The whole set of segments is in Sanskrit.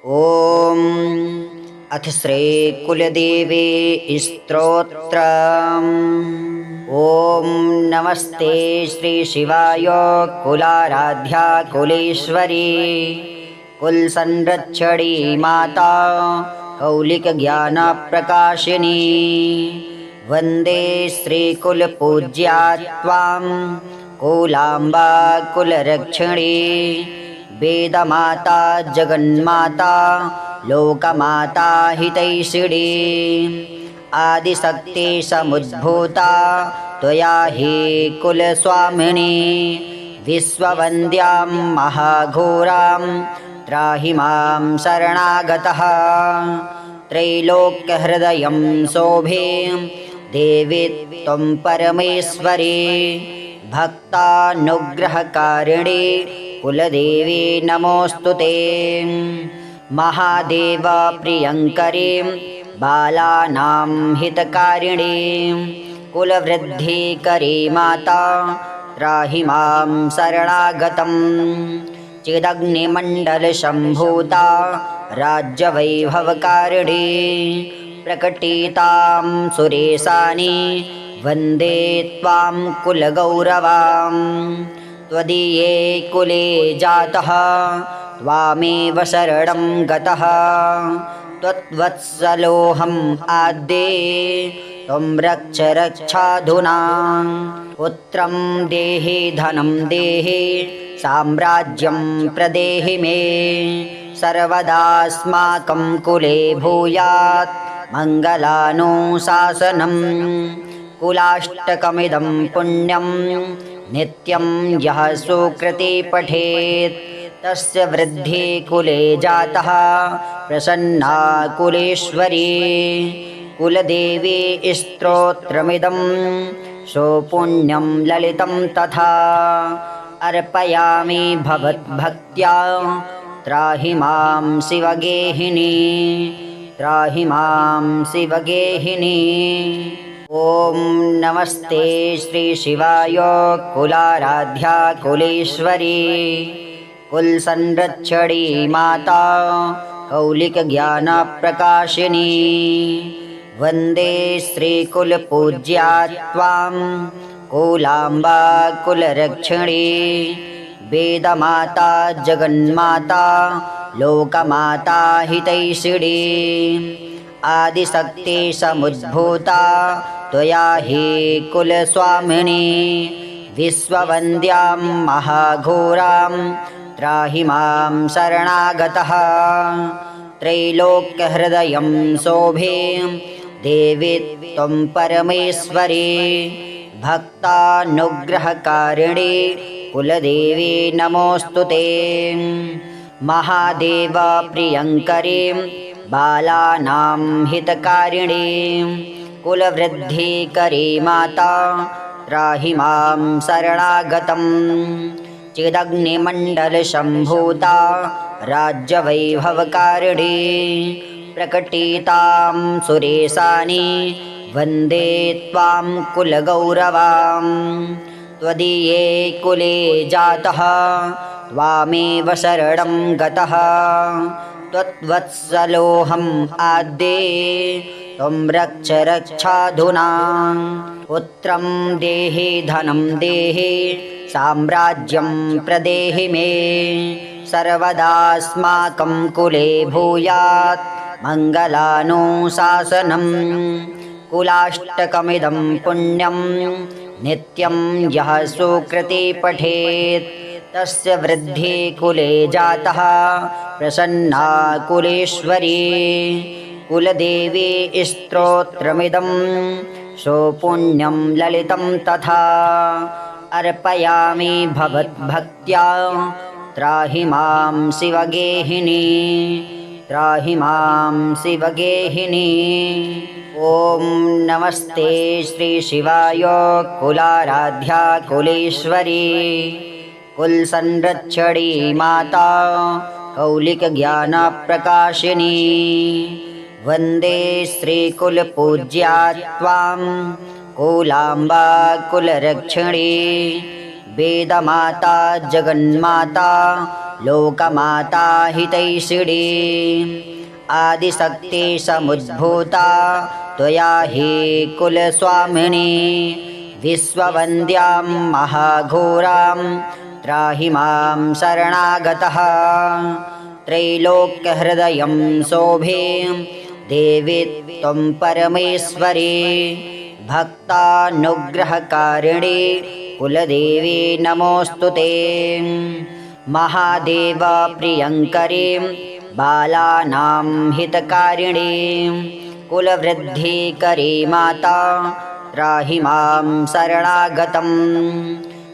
ॐ अथ श्रीकुलदेवी स्तोत्रम्। ॐ नमस्ते श्रीशिवाय कुलाराध्या कुलेश्वरी कुलसंरक्षणी माता कौलिकज्ञानप्रकाशिनी वन्दे श्रीकुलपूज्या त्वां कुलाम्बा कुलरक्षणी वेदमाता जगन्माता लोकमाता हितैषिणी आदिशक्ति समुद्भूता त्वया हि कुलस्वामिनी विश्ववन्द्यां महाघोरां त्राहि मां शरणागतः त्रैलोक्यहृदयं शोभे देवी त्वं परमेश्वरी भक्तानुग्रहकारिणी कुलदेवी नमोस्तुते महादेव प्रियंकरी बालानां हितकारिणी कुलवृद्धिकरी माता त्राहि मां शरणागतं चिदग्निमण्डलसम्भूता राज्यवैभवकारिणी प्रकटितां सुरेशानि वन्दे त्वां कुलगौरवाम् त्वदीये कुले जातः त्वामेव शरणं गतः त्वत्वत्सलोऽहम् आद्ये त्वं रक्ष रक्षाधुना पुत्रं देहि धनं देहि साम्राज्यं प्रदेहि मे सर्वदास्माकं कुले भूयात् मङ्गलानुशासनम् कुलाष्टकमिदं पुण्यं नित्यं यः सुकृति पठेत् तस्य वृद्धि कुले जातः प्रसन्ना कुलेश्वरी कुलदेवी स्तोत्रमिदं सुपुण्यं ललितं तथा अर्पयामि भवद्भक्त्या त्राहि मां शिवगेहिनी त्राहि मां शिवगेहिनी। ॐ नमस्ते श्रीशिवाय कुलाराध्या कुलेश्वरी कुलसंरक्षणी माता कौलिकज्ञानप्रकाशिनी वन्दे श्रीकुलपूज्या त्वां कुलाम्बा कुलरक्षणी वेदमाता जगन्माता लोकमाता हितैषिणी आदिशक्ति समुद्भूता त्वया हि कुलस्वामिनी विश्ववन्द्यां महाघोरां त्राहि मां शरणागतः त्रैलोक्यहृदयं शोभे देवी त्वं परमेश्वरी भक्तानुग्रहकारिणी कुलदेवी नमोस्तुते महादेव प्रियंकरी बालानां हितकारिणी कुलवृद्धिकरी माता त्राहि मां शरणागतं चिदग्निमण्डलसम्भूता राज्यवैभवकारिणी प्रकटितां सुरेशानि वन्दे त्वां कुलगौरवाम् त्वदीये कुले जातः त्वामेव शरणं गतः त्वत्वत्सलोऽहम् आद्ये त्वं रक्ष रक्षाधुना पुत्रं देहि धनं देहि साम्राज्यं प्रदेहि मे सर्वदास्माकं कुले भूयात् मङ्गलानुशासनम् कुलाष्टकमिदं पुण्यं नित्यं यः सुकृति पठेत् तस्य वृद्धि कुले जातः प्रसन्ना कुलेश्वरी कुलदेवी स्तोत्रमिदं सुपुण्यं ललितं तथा अर्पयामि भवद्भक्त्या त्राहि मां शिवगेहिनी त्राहि मां शिवगेहिनी। ॐ नमस्ते श्रीशिवाय कुलाराध्या कुलेश्वरी कुलसंरक्षणी माता कौलिकज्ञानप्रकाशिनी वन्दे श्रीकुलपूज्या त्वां कुलाम्बा कुलरक्षणी वेदमाता जगन्माता लोकमाता हितैषिणी आदिशक्ति समुद्भूता त्वया हि कुलस्वामिनी विश्ववन्द्यां महाघोरां त्राहि मां शरणागतः त्रैलोक्यहृदयं शोभे देवी त्वं परमेश्वरी भक्तानुग्रहकारिणी कुलदेवी नमोऽस्तु ते महादेव प्रियङ्करी बालानां हितकारिणी कुलवृद्धिकरी माता त्राहि मां शरणागतं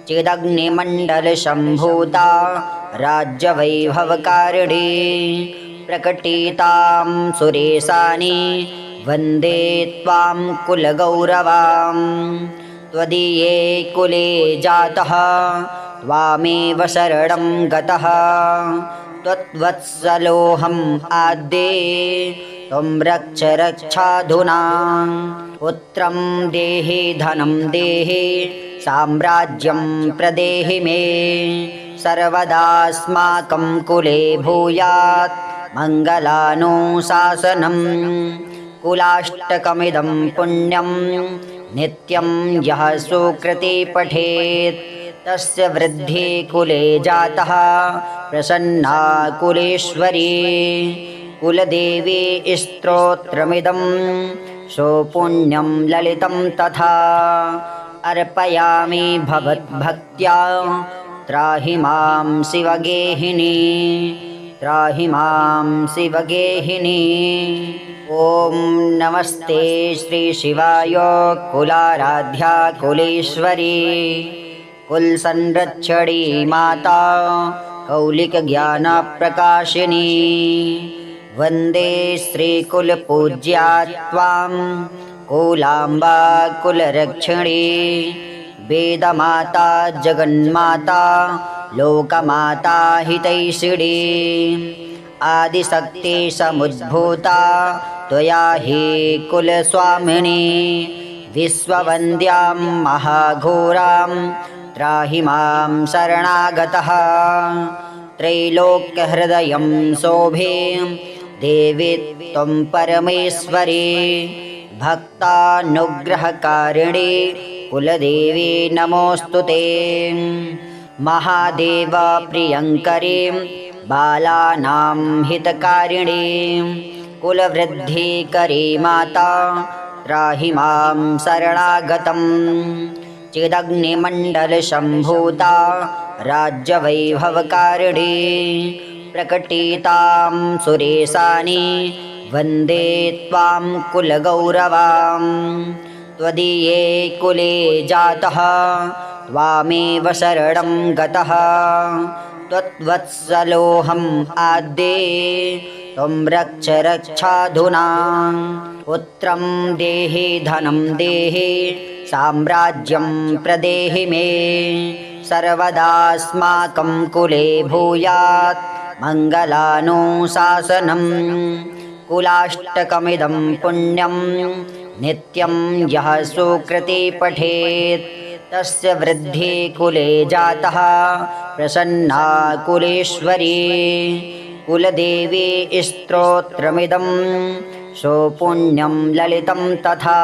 चिदग्निमण्डलसम्भूता राज्यवैभवकारिणी प्रकटितां सुरेशानि वन्दे त्वां कुलगौरवां त्वदीये कुले जातः त्वामेव शरणं गतः त्वत्वत्सलोऽहम् आद्ये त्वं रक्ष रक्षाधुना पुत्रं देहि धनं देहि साम्राज्यं प्रदेहि मे सर्वदास्माकं कुले भूयात् मङ्गलानुशासनं कुलाष्टकमिदं पुण्यं नित्यं यः सुकृति पठेत् तस्य वृद्धि कुले जातः प्रसन्ना कुलेश्वरी कुलदेवी स्तोत्रमिदं सुपुण्यं ललितं तथा अर्पयामि भवद्भक्त्या त्राहि मां शिवगेहिनी त्राहि मां शिवगेहिनी ॐ नमस्ते श्री शिवाय कुलाराध्या कुलेश्वरी कुलसंरक्षणी माता कौलिकज्ञानप्रकाशिनी वन्दे श्रीकुलपूज्या त्वां कुलाम्बा कुलरक्षिणी वेदमाता जगन्माता लोकमाता हितैषिणी आदिशक्ति समुद्भूता त्वया हि कुलस्वामिनी विश्ववन्द्यां महाघोरां त्राहि मां शरणागतः त्रैलोक्यहृदयं शोभे देवी त्वं परमेश्वरी भक्तानुग्रहकारिणी कुलदेवी नमोऽस्तु ते महादेव प्रियङ्करी बालानां हितकारिणी कुलवृद्धिकरी माता त्राहि मां शरणागतं चिदग्निमण्डलसम्भूता राज्यवैभवकारिणी प्रकटितां सुरेशानि वन्दे त्वां कुलगौरवां त्वदीये कुले जातः त्वामेव शरणं गतः त्वत्वत्सलोऽहम् आद्ये त्वं रक्ष रक्षाधुना पुत्रं देहि धनं देहि साम्राज्यं प्रदेहि मे सर्वदास्माकं कुले भूयात् मङ्गलानुशासनं कुलाष्टकमिदं पुण्यं नित्यं यः सुकृति पठेत् तस्य वृद्धि कुले जातः प्रसन्ना कुलेश्वरी कुलदेवी स्तोत्रमिदं सुपुण्यं ललितं तथा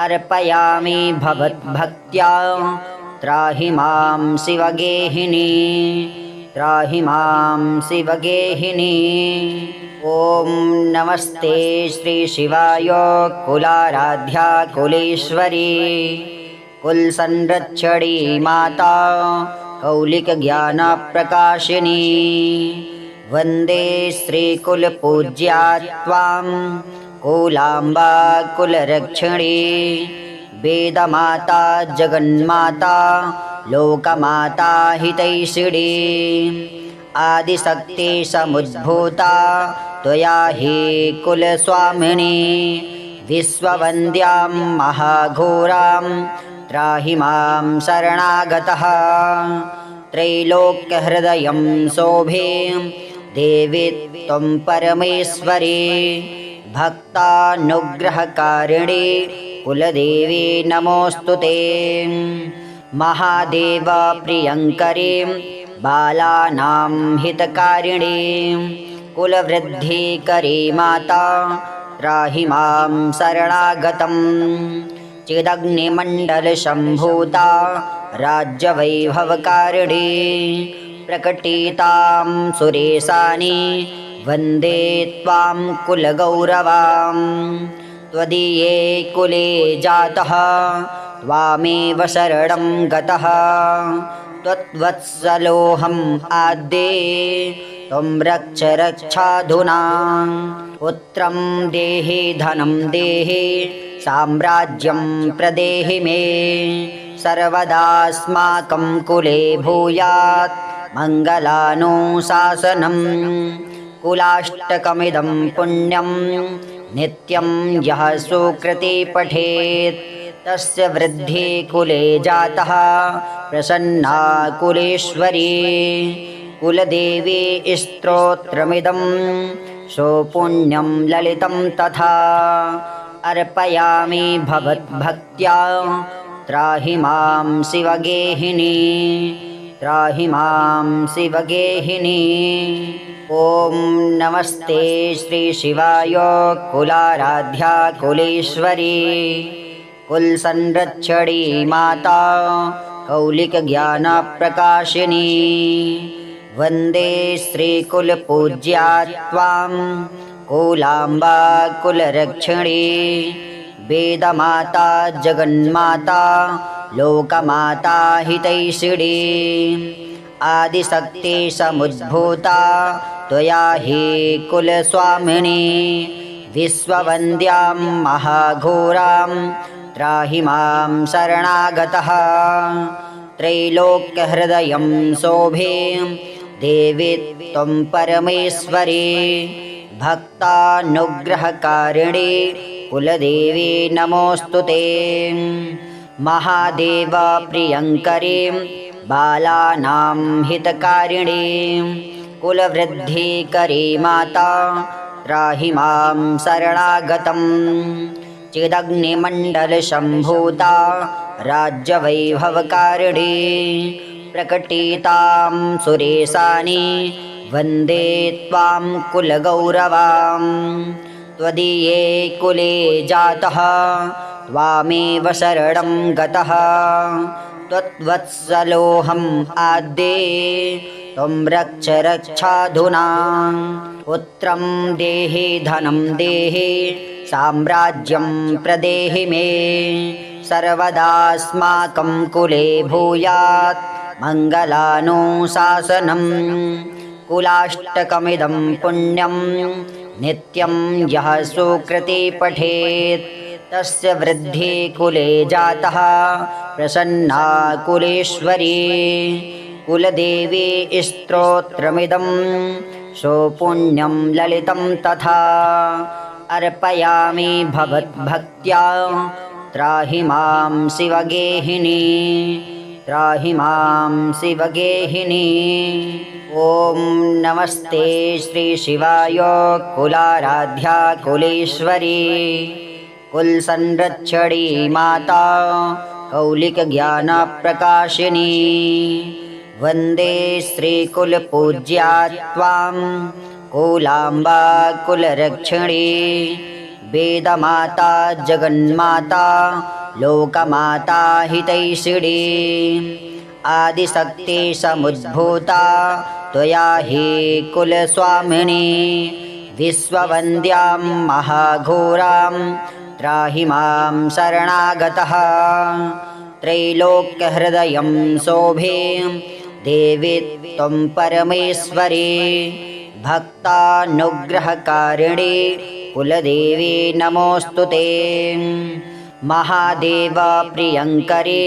अर्पयामि भवद्भक्त्या त्राहि मां शिवगेहिनी त्राहि मां शिवगेहिनी ॐ नमस्ते श्री शिवाय कुलाराध्या कुलेश्वरी कुलसंरक्षणी माता कौलिकज्ञानप्रकाशिनी वन्दे श्रीकुलपूज्या त्वां कुलाम्बा कुलरक्षिणी वेदमाता जगन्माता लोकमाता हितैषिणी आदिशक्ति समुद्भूता त्वया हि कुलस्वामिनी विश्ववन्द्यां महाघोरां त्राहि मां शरणागतः त्रैलोक्यहृदयं शोभे देवी त्वं परमेश्वरी भक्तानुग्रहकारिणी कुलदेवी नमोऽस्तु ते महादेव प्रियङ्करी बालानां हितकारिणी कुलवृद्धिकरी माता त्राहि मां शरणागतम् चिदग्निमण्डलसम्भूता राज्यवैभवकारिणी प्रकटितां सुरेशानि वन्दे त्वां कुलगौरवाम् त्वदीये कुले जातः त्वामेव शरणं गतः त्वत्वत्सलोऽहम् आद्ये त्वं रक्ष रक्षाधुना पुत्रं देहि धनं देहि साम्राज्यं प्रदेहि मे सर्वदास्माकं कुले भूयात् मङ्गलानुशासनम् कुलाष्टकमिदं पुण्यं नित्यं यः सुकृति पठेत् तस्य वृद्धि कुले जातः प्रसन्ना कुलेश्वरी कुलदेवी स्तोत्रमिदं सुपुण्यं ललितं तथा अर्पयामि भवद्भक्त्या त्राहि मां शिवगेहिनी त्राहि मां शिवगेहिनी। ॐ नमस्ते श्री शिवाय कुलाराध्या कुलेश्वरी कुलसंरक्षणी माता कौलिकज्ञानप्रकाशिनी वन्दे श्रीकुलपूज्या त्वां कुलाम्बा कुलरक्षिणी वेदमाता जगन्माता लोकमाता हितैषिणी आदिशक्ति समुद्भूता त्वया हि कुलस्वामिनी विश्ववन्द्यां महाघोरां त्राहि मां शरणागतः त्रैलोक्यहृदयं शोभे देवी त्वं परमेश्वरी भक्तानुग्रहकारिणी कुलदेवी नमोऽस्तुते महादेवा प्रियङ्करी बालानां हितकारिणी कुलवृद्धिकरी माता त्राहि मां शरणागतम् चिदग्निमण्डलसम्भूता राज्यवैभवकारिणी प्रकटितां सुरेशानि वन्दे त्वां कुलगौरवाम् त्वदीये कुले जातः त्वामेव शरणं गतः त्वत्वत्सलोऽहम् आद्ये त्वं रक्ष रक्षाधुना पुत्रं देहि धनं देहि साम्राज्यं प्रदेहि मे सर्वदास्माकं कुले भूयात् मङ्गलानुशासनम् कुलाष्टकमिदं पुण्यं नित्यं यः सुकृति पठेत् तस्य वृद्धि कुले जातः प्रसन्ना कुलेश्वरी कुलदेवी स्तोत्रमिदं सुपुण्यं ललितं तथा अर्पयामि भवद्भक्त्या त्राहि मां शिवगेहिनी त्राहि मां शिवगेहिनी। ॐ नमस्ते श्री शिवाय कुलाराध्या कुलेश्वरी कुलसंरक्षणी माता कौलिकज्ञानप्रकाशिनी वन्दे श्रीकुलपूज्या त्वां कुलाम्बा कुलरक्षिणी वेदमाता जगन्माता लोकमाता हितैषिणी आदिशक्ति समुद्भूता त्वया हि कुलस्वामिनी विश्ववन्द्यां महाघोरां त्राहि मां शरणागतः त्रैलोक्यहृदयं शोभे देवी त्वं परमेश्वरी भक्तानुग्रहकारिणी कुलदेवी नमोऽस्तुते महादेवा प्रियङ्करी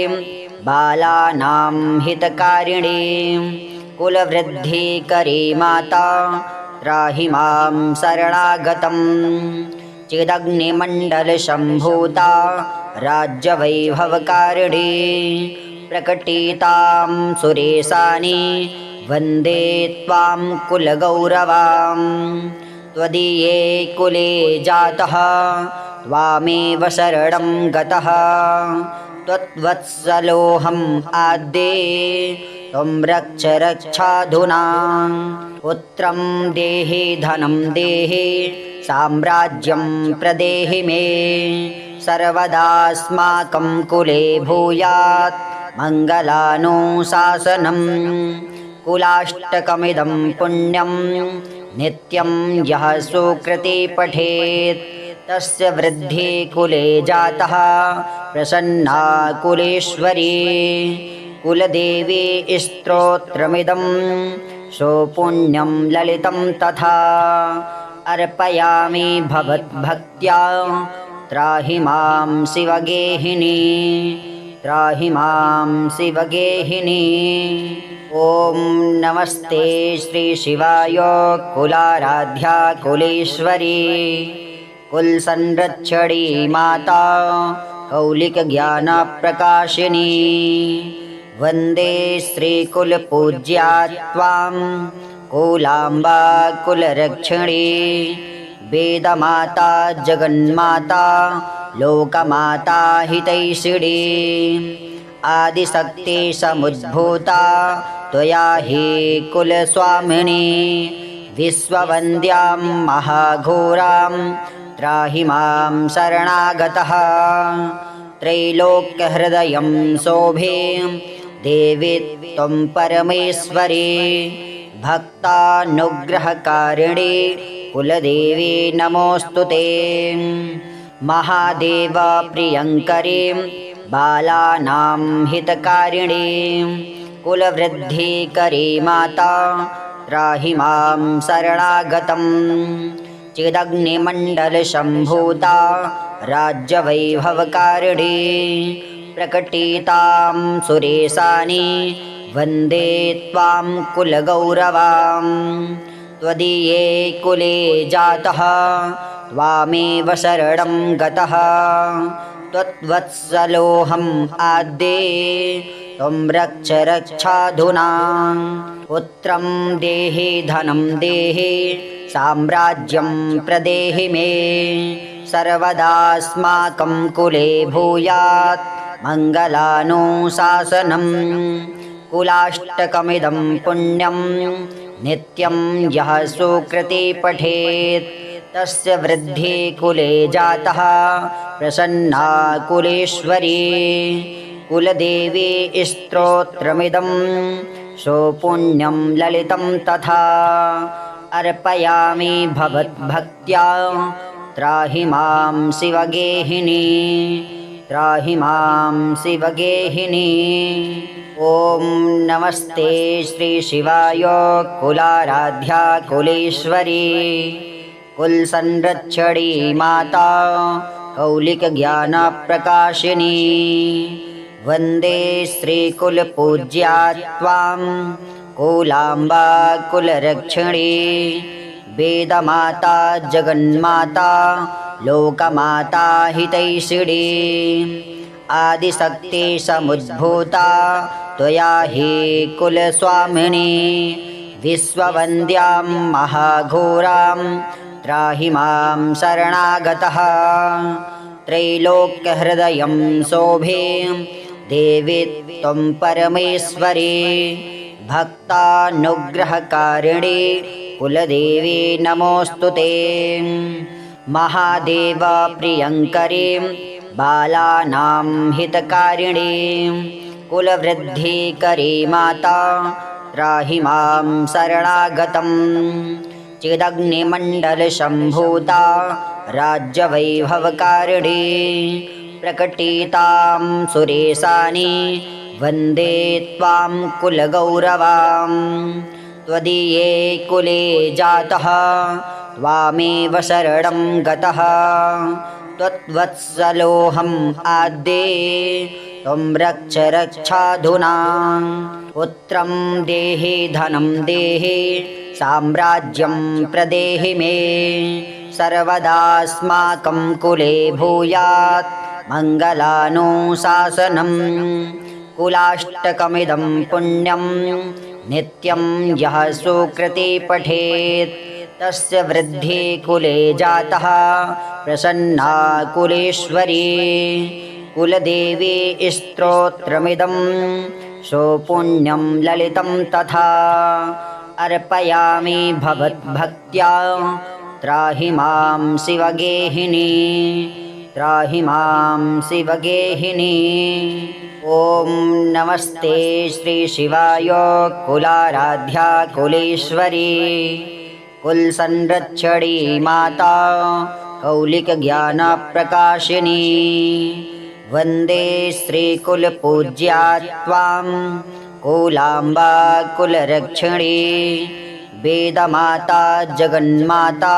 बालानां हितकारिणी कुलवृद्धिकरी माता त्राहि मां शरणागतम् चिदग्निमण्डलसम्भूता राज्यवैभवकारिणी प्रकटितां सुरेशानि वन्दे त्वां कुलगौरवाम् त्वदीये कुले जातः त्वामेव शरणं गतः त्वत्वत्सलोऽहम् आद्ये त्वं रक्ष रक्षाधुना। पुत्रं देहि धनं देहि साम्राज्यं प्रदेहि मे। सर्वदास्माकं कुले भूयात् मङ्गलानुशासनम्। कुलाष्टकमिदं पुण्यं नित्यं यः सुकृति पठेत् तस्य वृद्धि कुले जातः प्रसन्ना कुलेश्वरी। कुलदेवी स्तोत्रमिदं सुपुण्यं ललितं तथा अर्पयामि भवद्भक्त्या त्राहि मां शिवगेहिनी त्राहि मां शिवगेहिनी। ॐ नमस्ते श्री शिवाय कुलाराध्या कुलेश्वरी कुलसंरक्षणी माता कौलिकज्ञानप्रकाशिनी। वन्दे श्रीकुलपूज्या त्वां कुलाम्बा कुलरक्षिणी। वेदमाता जगन्माता लोकमाता हितैषिणी। आदिशक्ति समुद्भूता त्वया हि कुलस्वामिनी। विश्ववन्द्यां महाघोरां त्राहि मां शरणागतः। त्रैलोक्यहृदयं शोभे देवी त्वं परमेश्वरी। भक्तानुग्रहकारिणी कुलदेवी नमोऽस्तु ते। महादेव प्रियङ्करी बालानां हितकारिणी। कुलवृद्धिकरी माता त्राहि मां शरणागतम्। चिदग्निमण्डलसम्भूता राज्यवैभवकारिणी। प्रकटितां सुरेशानि वन्दे त्वां कुलगौरवां। त्वदीये कुले जातः त्वामेव शरणं गतः। त्वत्वत्सलोऽहम् आद्ये त्वं रक्ष रक्षाधुना। पुत्रं देहि धनं देहि साम्राज्यं प्रदेहि मे। सर्वदास्माकं कुले भूयात् मङ्गलानुशासनम्। कुलाष्टकमिदं पुण्यं नित्यं यः सुकृति पठेत् तस्य वृद्धि कुले जातः प्रसन्ना कुलेश्वरी। कुलदेवी स्तोत्रमिदं सुपुण्यं ललितं तथा अर्पयामि भवद्भक्त्या त्राहि मां शिवगेहिनी त्राहि मां शिवगेहिनी। ॐ नमस्ते श्री शिवाय कुलाराध्या कुलेश्वरी कुलसंरक्षणी माता कौलिकज्ञानप्रकाशिनी। वन्दे श्रीकुलपूज्या त्वां कुलाम्बा कुलरक्षिणी। वेदमाता जगन्माता लोकमाता हितैषिणी। आदिशक्ति समुद्भूता त्वया हि कुलस्वामिनी। विश्ववन्द्यां महाघोरां त्राहि मां शरणागतः। त्रैलोक्यहृदयं शोभे देवी त्वं परमेश्वरी। भक्तानुग्रहकारिणी कुलदेवी नमोऽस्तु ते। महादेव प्रियङ्करी बालानां हितकारिणी। कुलवृद्धिकरी माता त्राहि मां शरणागतम्। चिदग्निमण्डलसम्भूता राज्यवैभवकारिणी। प्रकटितां सुरेशानि वन्दे त्वां कुलगौरवां। त्वदीये कुले जातः त्वामेव शरणं गतः। त्वत्वत्सलोऽहम् आद्ये त्वं रक्ष रक्षाधुना। पुत्रं देहि धनं देहि साम्राज्यं प्रदेहि मे। सर्वदास्माकं कुले भूयात् मङ्गलानुशासनम्। कुलाष्टकमिदं पुण्यं नित्यं यः सुकृति पठेत् तस्य वृद्धि कुले जातः प्रसन्ना कुलेश्वरी। कुलदेवी स्तोत्रमिदं सोपुण्यं ललितं तथा अर्पयामि भवद्भक्त्या त्राहि मां शिवगेहिनी त्राहि मां शिवगेहिनी। ॐ नमस्ते श्री शिवाय कुलाराध्या कुलेश्वरी कुलसंरक्षणी माता कौलिकज्ञानप्रकाशिनी वन्दे श्रीकुलपूज्या त्वां कुलाम्बा कुलरक्षिणी वेदमाता जगन्माता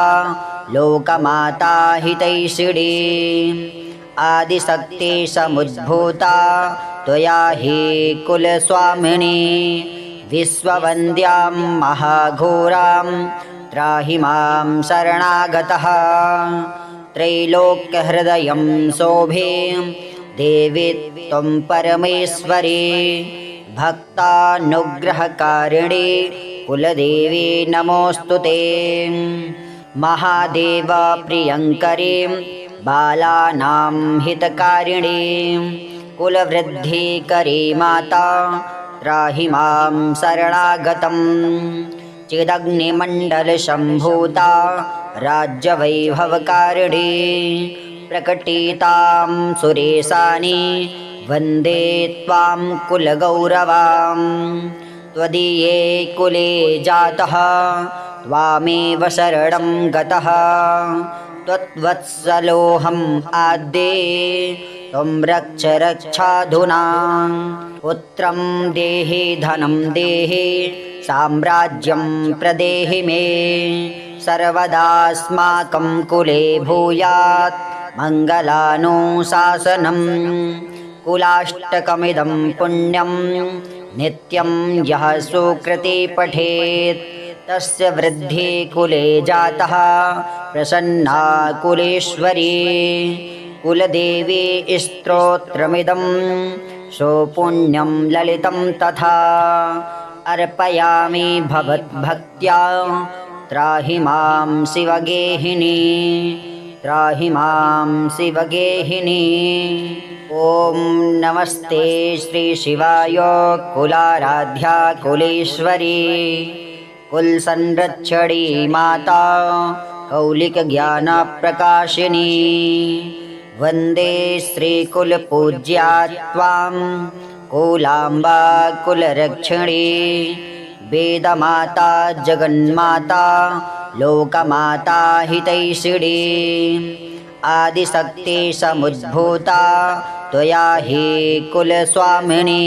लोकमाता हितैषिणी आदिशक्ति समुद्भूता त्वया हि कुलस्वामिनी विश्ववन्द्यां महाघोरां त्राहि मां शरणागतः त्रैलोक्यहृदयं शोभे देवी त्वं परमेश्वरी भक्तानुग्रहकारिणी कुलदेवी नमोऽस्तु ते। महादेव प्रियङ्करी बालानां हितकारिणी कुलवृद्धिकरी माता त्राहि मां शरणागतं चिदग्निमण्डलसम्भूता राज्यवैभवकारिणी प्रकटितां सुरेशानि वन्दे त्वां कुलगौरवां त्वदीये कुले जातः त्वामेव शरणं गतः त्वत्वत्सलोऽहम् आद्ये त्वं रक्ष रक्षाधुना पुत्रं देहि धनं देहि साम्राज्यं प्रदेहि मे सर्वदास्माकं कुले भूयात् मङ्गलानुशासनं कुलाष्टकमिदं पुण्यं नित्यं यः सुकृति पठेत् तस्य वृद्धि कुले जातः प्रसन्ना कुलेश्वरी कुलदेवी स्तोत्रमिदं सोपुण्यं ललितं तथा अर्पयामि भवद्भक्त्या त्राहि मां शिवगेहिनी त्राहि मां शिवगेहिनी। ॐ नमस्ते श्री शिवाय कुलाराध्या कुलेश्वरी कुलसंरक्षणी माता कौलिकज्ञानप्रकाशिनी वन्दे श्रीकुलपूज्या त्वां कुलाम्बा कुलरक्षिणी वेदमाता जगन्माता लोकमाता हितैषिणी आदिशक्ति समुद्भूता त्वया हि कुलस्वामिनी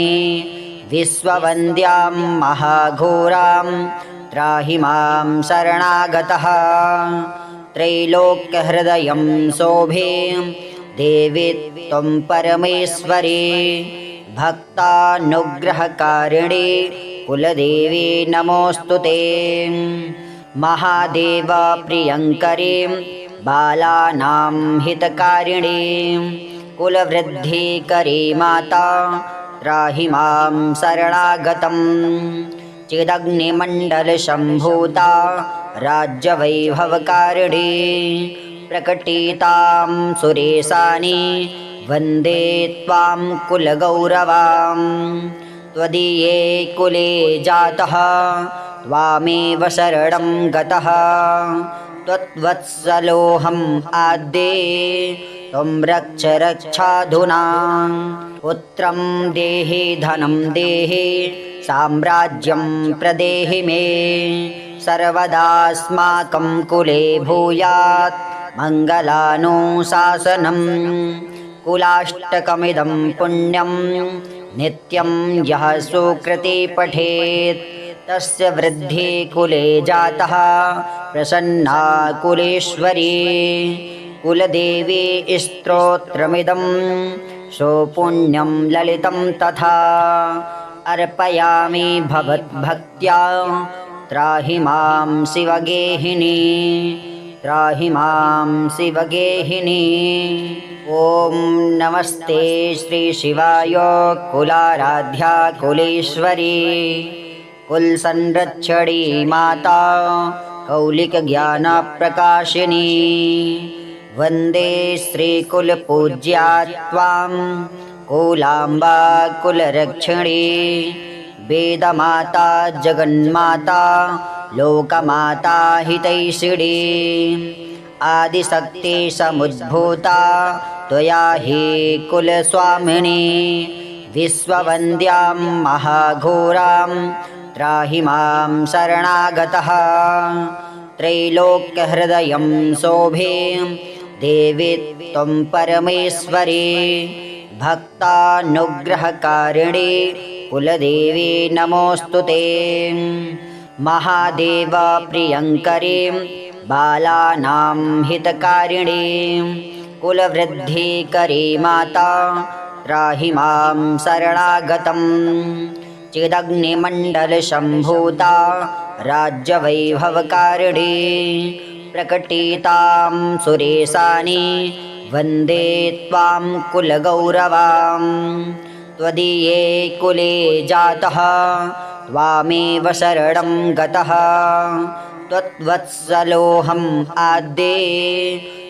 विश्ववन्द्यां महाघोरां त्राहि मां शरणागतः त्रैलोक्यहृदयं शोभे देवी त्वं परमेश्वरी भक्तानुग्रहकारिणी कुलदेवी नमोऽस्तु ते। महादेव प्रियङ्करी बालानां हितकारिणी कुलवृद्धिकरी माता त्राहि मां शरणागतं चिदग्निमण्डलसम्भूता राज्यवैभवकारिणी प्रकटितां सुरेशानि वन्दे त्वां कुलगौरवां त्वदीये कुले जातः त्वामेव शरणं गतः त्वत्वत्सलोऽहम् आद्ये त्वं रक्ष रक्षाधुना पुत्रं देहि धनं देहि साम्राज्यं प्रदेहि मे सर्वदास्माकं कुले भूयात् मङ्गलानुशासनं कुलाष्टकमिदं पुण्यं नित्यं यः सुकृति पठेत् तस्य वृद्धि कुले जातः प्रसन्ना कुलेश्वरी कुलदेवी स्तोत्रमिदं सोपुण्यं ललितं तथा अर्पयामि भवद्भक्त्या त्राहि मां शिवगेहिनी त्राहि मां शिवगेहिनी। ॐ नमस्ते श्री शिवाय कुलाराध्या कुलेश्वरी कुलसंरक्षणी माता कौलिकज्ञानप्रकाशिनी वन्दे श्रीकुलपूज्या त्वां कुलाम्बा कुलरक्षिणी वेदमाता जगन्माता लोकमाता हितैषिणी आदिशक्ति समुद्भूता त्वया हि कुलस्वामिनी विश्ववन्द्यां महाघोरां त्राहि मां शरणागतः त्रैलोक्यहृदयं शोभे देवी त्वं परमेश्वरी भक्तानुग्रहकारिणी कुलदेवी नमोऽस्तु ते महादेव प्रियङ्करी बालानां हितकारिणी कुलवृद्धिकरी माता त्राहि मां शरणागतं चिदग्निमण्डलसम्भूता राज्यवैभवकारिणी प्रकटितां सुरेशानि वन्दे त्वां कुलगौरवां त्वदीये कुले जातः त्वामेव शरणं गतः त्वत्वत्सलोऽहम् आद्ये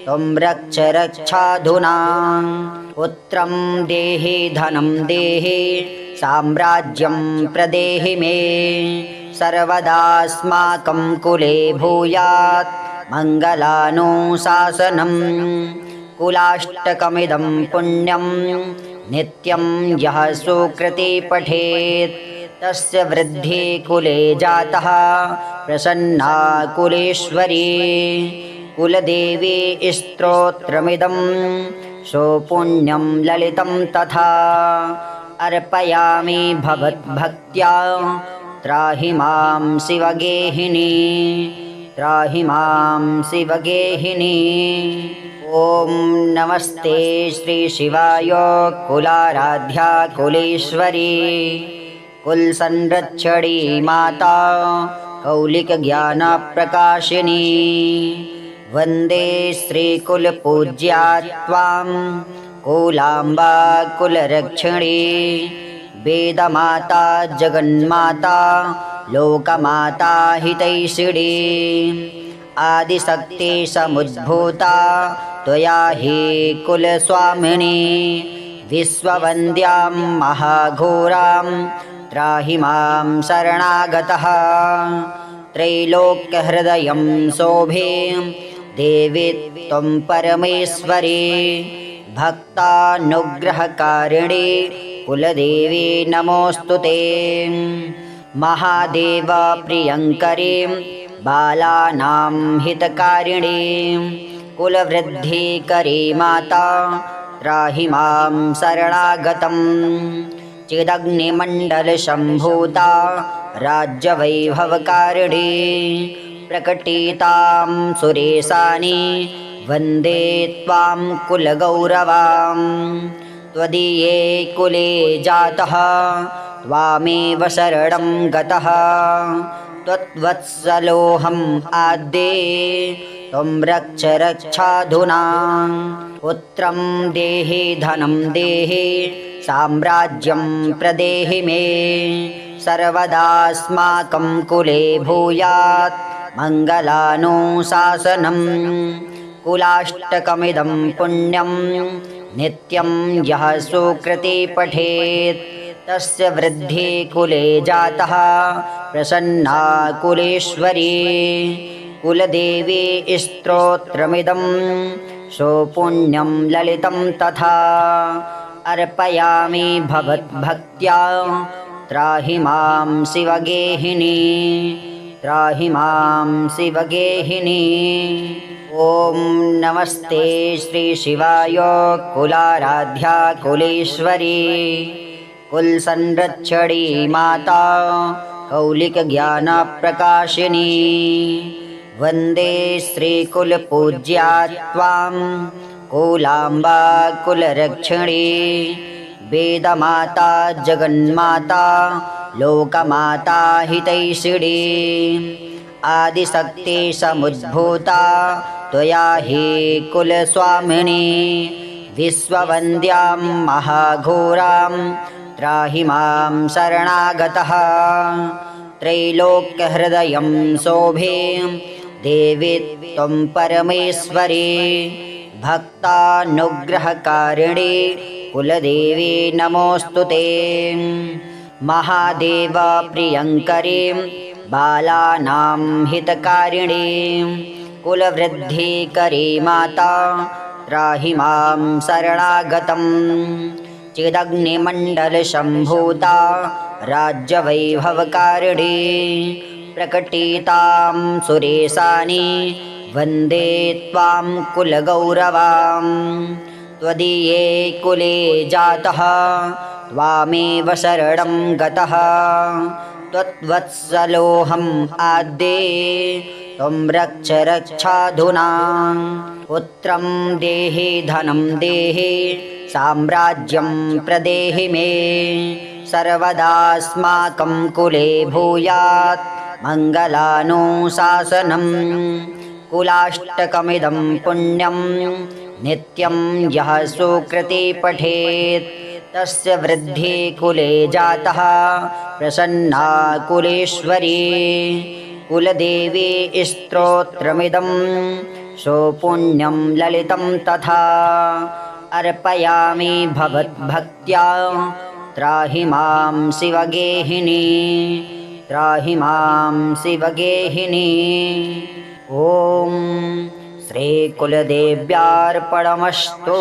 त्वं रक्ष रक्षाधुना पुत्रं देहि धनं देहि साम्राज्यं प्रदेहि मे सर्वदास्माकं कुले भूयात् मङ्गलानुशासनं कुलाष्टकमिदं पुण्यं नित्यं यः सुकृति पठेत् तस्य वृद्धि कुले जातः प्रसन्ना कुलेश्वरी कुलदेवी स्तोत्रमिदं सुपुण्यं ललितं तथा अर्पयामि भवद्भक्त्या त्राहि मां शिवगेहिनी त्राहि मां शिवगेहिनी ॐ नमस्ते श्री शिवाय कुलाराध्या कुलेश्वरी कुलसंरक्षणी माता कौलिकज्ञानप्रकाशिनी वन्दे श्रीकुलपूज्या त्वां कुलाम्बा कुलरक्षिणी वेदमाता जगन्माता लोकमाता हितैषिणी आदिशक्ति समुद्भूता त्वया हि कुलस्वामिनी विश्ववन्द्यां महाघोरां त्राहि मां शरणागतः त्रैलोक्यहृदयं शोभे देवी त्वं परमेश्वरी भक्तानुग्रहकारिणी कुलदेवी नमोऽस्तु ते महादेव प्रियङ्करी बालानां हितकारिणी कुलवृद्धिकरी माता त्राहि मां शरणागतं चिदग्निमण्डलसम्भूता राज्यवैभवकारिणी प्रकटितां सुरेशानि वन्दे त्वां कुलगौरवां त्वदीये कुले जातः त्वामेव शरणं गतः त्वत्वत्सलोऽहम् आद्ये त्वं रक्ष रक्षाधुना पुत्रं देहि धनं देहि साम्राज्यं प्रदेहि मे सर्वदास्माकं कुले भूयात् मङ्गलानुशासनं कुलाष्टकमिदं पुण्यं नित्यं यः सुकृति पठेत् तस्य वृद्धि कुले जातः प्रसन्ना कुलेश्वरी कुलदेवी स्तोत्रमिदं सुपुण्यं ललितं तथा अर्पयामि भवद्भक्त्या त्राहि मां शिवगेहिनी त्राहि मां शिवगेहिनी ॐ नमस्ते श्री शिवाय कुलाराध्या कुलेश्वरी कुलसंरक्षणी माता कौलिकज्ञानप्रकाशिनी वन्दे श्रीकुलपूज्या त्वां कुलाम्बा कुलरक्षिणी वेदमाता जगन्माता लोकमाता हितैषिणी आदिशक्ति समुद्भूता त्वया हि कुलस्वामिनी विश्ववन्द्यां महाघोरां त्राहि मां शरणागतः त्रैलोक्यहृदयं शोभे देवी त्वं परमेश्वरी भक्तानुग्रहकारिणी कुलदेवी नमोऽस्तु ते। महादेव प्रियङ्करी बालानां हितकारिणी कुलवृद्धिकरी माता त्राहि मां शरणागतम्। चिदग्निमण्डलसम्भूता राज्यवैभवकारिणी प्रकटितां सुरेशानि वन्दे त्वां कुलगौरवां। त्वदीये कुले जातः त्वामेव शरणं गतः त्वत्वत्सलोऽहम् आद्ये त्वं रक्ष रक्षाधुना। पुत्रं देहि धनं देहि साम्राज्यं प्रदेहि मे सर्वदास्माकं कुले भूयात् मङ्गलानुशासनम्। कुलाष्टकमिदं पुण्यं नित्यं यः सुकृति पठेत् तस्य वृद्धि कुले जातः प्रसन्ना कुलेश्वरी। कुलदेवी स्तोत्रमिदं सुपुण्यं ललितं तथा अर्पयामि भवद्भक्त्या त्राहि मां शिवगेहिनी त्राहि मां शिवगेहिनी। ॐ श्रीकुलदेव्यार्पणमस्तु।